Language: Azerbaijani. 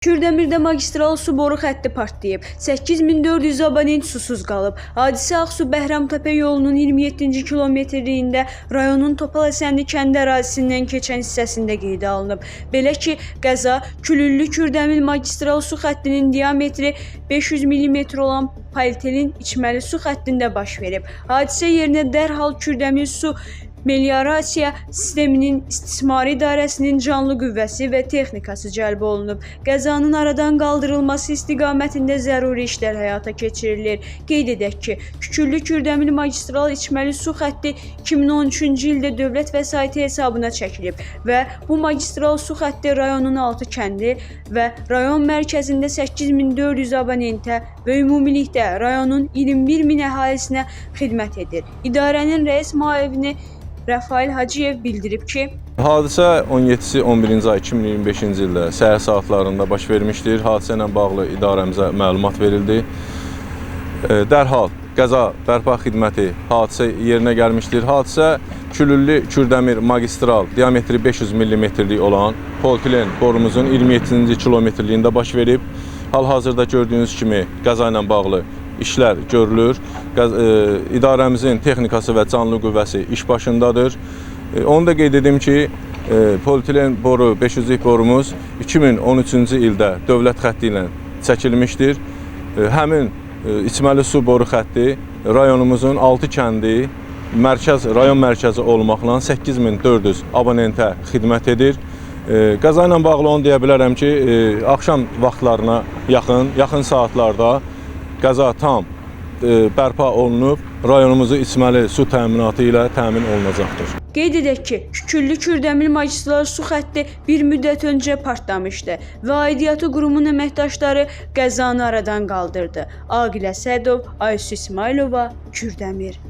Kürdəmirdə magistral su boru xətti partlayıb. 8400 abonent susuz qalıb. Hadisə Ağsu Bəhramtepe yolunun 27-ci kilometrliyində rayonun Topal Əsənli kəndi ərazisindən keçən hissəsində qeydə alınıb. Belə ki, qəza Külüllü Kürdəmir magistral su xəttinin diametri 500 mm olan polietilin içməli su xəttində baş verib. Hadisə yerinə dərhal Kürdəmir su meliorasiya sisteminin istismarı idarəsinin canlı qüvvəsi və texnikası cəlb olunub. Qəzanın aradan qaldırılması istiqamətində zəruri işlər həyata keçirilir. Qeyd edək ki, Küçüllü Kürdəmir magistral içməli su xətti 2013-cü ildə dövlət vəsaiti hesabına çəkilib və bu magistral su xətti rayonun 6 kəndi və rayon mərkəzində 8400 abonentə və ümumilikdə rayonun 21 min əhalisinə xidmət edir. İdarənin rəis müavini Rafael Hacıyev bildirib ki, hadisə 17-si 11-ci ay 2025-ci ildə səhər saatlarında baş vermişdir. Hadisə ilə bağlı idarəmizə məlumat verildi. Dərhal qəza bərpa xidməti hadisə yerinə gəlmişdir. Hadisə Külüllü Kürdəmir magistral diametri 500 mm-lik olan polietilen borumuzun 27-ci kilometrliyində baş verib. Hal-hazırda gördüyünüz kimi qəza ilə bağlı işlər görülür. İdarəmizin texnikası və canlı qüvvəsi iş başındadır. Onu da qeyd edim ki, polietilen boru, 500-lik borumuz 2013-cü ildə dövlət xətti ilə çəkilmişdir. Həmin içməli su boru xətti rayonumuzun 6 kəndi, rayon mərkəzi olmaqla 8400 abonentə xidmət edir. Qəza ilə bağlı onu deyə bilərəm ki, axşam vaxtlarına yaxın saatlarda qəza tam bərpa olunub, rayonumuzu içməli su təminatı ilə təmin olunacaqdır. Qeyd edək ki, Küçüllü Kürdəmir magistral su xətti bir müddət öncə partlamışdı və aidiyyatı qurumun əməkdaşları qəzanı aradan qaldırdı. Aqilə Sədov, Aysu İsmailova, Kürdəmir.